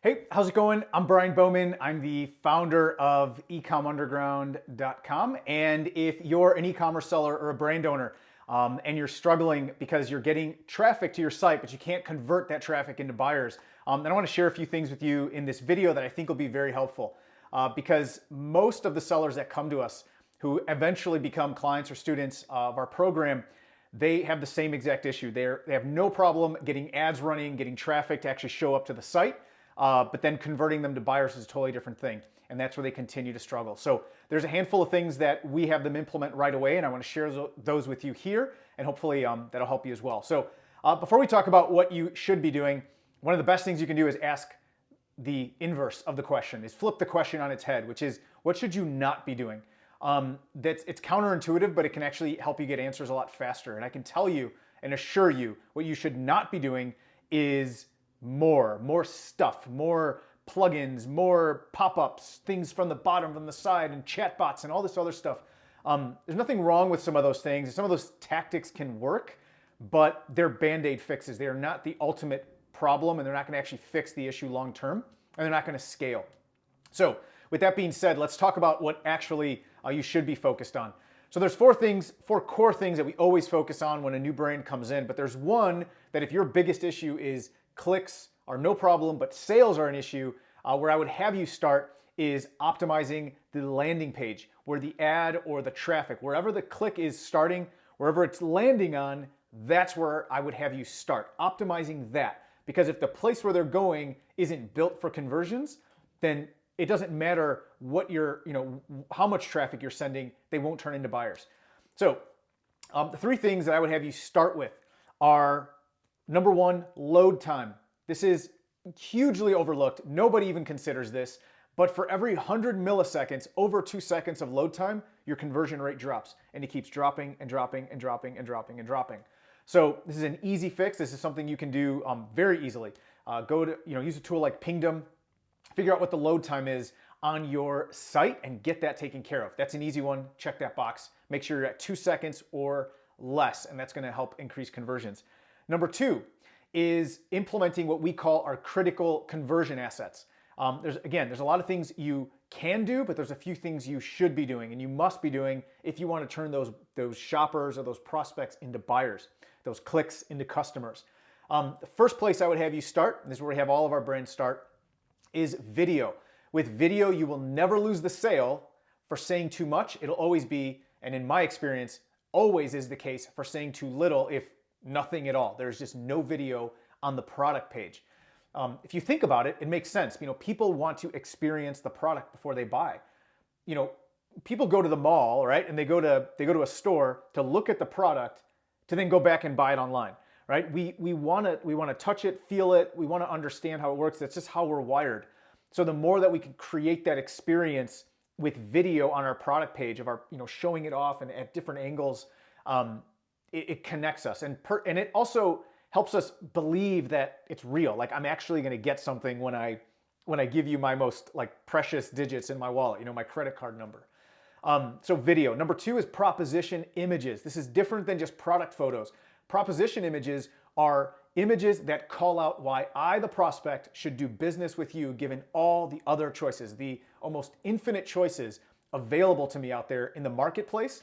Hey, how's it going? I'm Brian Bowman. I'm the founder of ecomunderground.com. And if you're an e-commerce seller or a brand owner and you're struggling because you're getting traffic to your site, but you can't convert that traffic into buyers, then I want to share a few things with you in this video that I think will be very helpful. Because most of the sellers that come to us who eventually become clients or students of our program, they have the same exact issue. They have no problem getting ads running, getting traffic to actually show up to the site. But then converting them to buyers is a totally different thing. And that's where they continue to struggle. So there's a handful of things that we have them implement right away. And I want to share those with you here. And hopefully that'll help you as well. So before we talk about what you should be doing, one of the best things you can do is ask the inverse of the question, is flip the question on its head, which is, what should you not be doing? It's counterintuitive, but it can actually help you get answers a lot faster. And I can tell you and assure you what you should not be doing is more stuff, more plugins, more pop-ups, things from the bottom, from the side, and chatbots and all this other stuff. There's nothing wrong with some of those things. Some of those tactics can work, but they're Band-Aid fixes. They are not the ultimate problem, and they're not going to actually fix the issue long term, and they're not going to scale. So with that being said, let's talk about what actually you should be focused on. So there's four core things that we always focus on when a new brand comes in, but there's one that if your biggest issue is clicks are no problem, but sales are an issue, where I would have you start is optimizing the landing page, where the ad or the traffic, wherever the click is starting, wherever it's landing on, that's where I would have you start, optimizing that. Because if the place where they're going isn't built for conversions, then it doesn't matter what how much traffic you're sending, they won't turn into buyers. So the three things that I would have you start with are, number one, load time. This is hugely overlooked. Nobody even considers this, but for every 100 milliseconds, over 2 seconds of load time, your conversion rate drops, and it keeps dropping and dropping and dropping and dropping and dropping. So this is an easy fix. This is something you can do very easily. Use a tool like Pingdom, figure out what the load time is on your site and get that taken care of. That's an easy one. Check that box. Make sure you're at 2 seconds or less, and that's going to help increase conversions. Number two is implementing what we call our critical conversion assets. There's a lot of things you can do, but there's a few things you should be doing and you must be doing if you want to turn those shoppers or those prospects into buyers, those clicks into customers. The first place I would have you start, and this is where we have all of our brands start, is video. With video, you will never lose the sale for saying too much. It'll always be, and in my experience, always is the case for saying too little, if nothing at all. There's just no video on the product page. If you think about it, it makes sense. People want to experience the product before they buy. People go to the mall, right? And they go to a store to look at the product to then go back and buy it online, right? We want to touch it, feel it. We want to understand how it works. That's just how we're wired. So the more that we can create that experience with video on our product page of our, showing it off and at different angles, it connects us, and it also helps us believe that it's real. Like I'm actually going to get something when I give you my most precious digits in my wallet, my credit card number. So video. Number two is proposition images. This is different than just product photos. Proposition images are images that call out why I, the prospect, should do business with you, given all the other choices, the almost infinite choices available to me out there in the marketplace.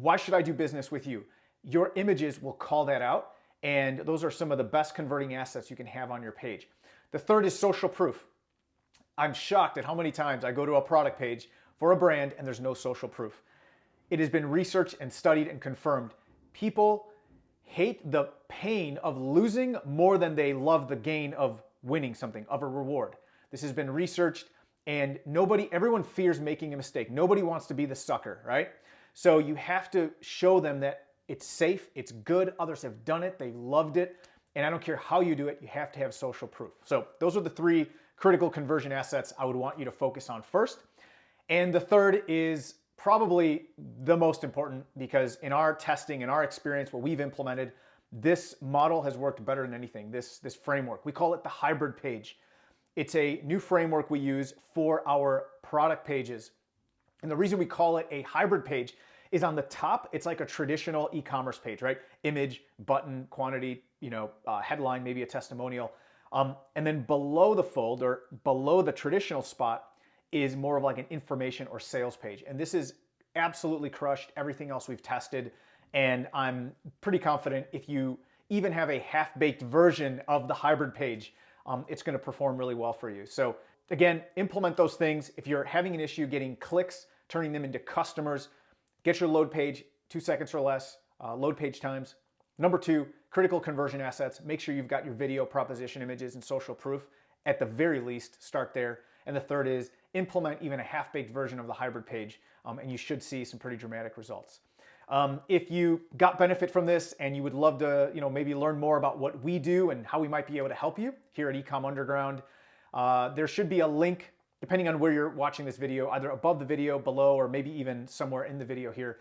Why should I do business with you? Your images will call that out, and those are some of the best converting assets you can have on your page. The third is social proof. I'm shocked at how many times I go to a product page for a brand and there's no social proof. It has been researched and studied and confirmed. People hate the pain of losing more than they love the gain of winning something, of a reward. This has been researched, and everyone fears making a mistake. Nobody wants to be the sucker, right? So you have to show them that it's safe, it's good, others have done it, they loved it, and I don't care how you do it, you have to have social proof. So those are the three critical conversion assets I would want you to focus on first. And the third is probably the most important, because in our testing, in our experience, what we've implemented, this model has worked better than anything, this framework. We call it the hybrid page. It's a new framework we use for our product pages. And the reason we call it a hybrid page is on the top, it's like a traditional e-commerce page, right? Image, button, quantity, headline, maybe a testimonial. And then below the fold, or below the traditional spot, is more of like an information or sales page. And this is absolutely crushed everything else we've tested. And I'm pretty confident if you even have a half-baked version of the hybrid page, it's going to perform really well for you. So again, implement those things. If you're having an issue getting clicks, turning them into customers, get your load page 2 seconds or less, load page times. Number 2, critical conversion assets. Make sure you've got your video proposition images and social proof. At the very least, start there. And the third is implement even a half-baked version of the hybrid page, and you should see some pretty dramatic results. If you got benefit from this and you would love to, maybe learn more about what we do and how we might be able to help you here at eCom Underground, there should be a link, depending on where you're watching this video, either above the video, below, or maybe even somewhere in the video here.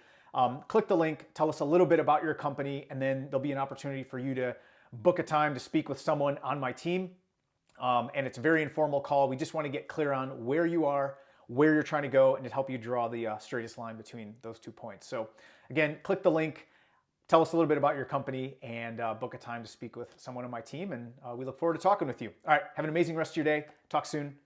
Click the link, tell us a little bit about your company, and then there'll be an opportunity for you to book a time to speak with someone on my team. And it's a very informal call. We just want to get clear on where you are, where you're trying to go, and to help you draw the straightest line between those 2 points. So again, click the link, tell us a little bit about your company, and book a time to speak with someone on my team. And we look forward to talking with you. All right, have an amazing rest of your day. Talk soon.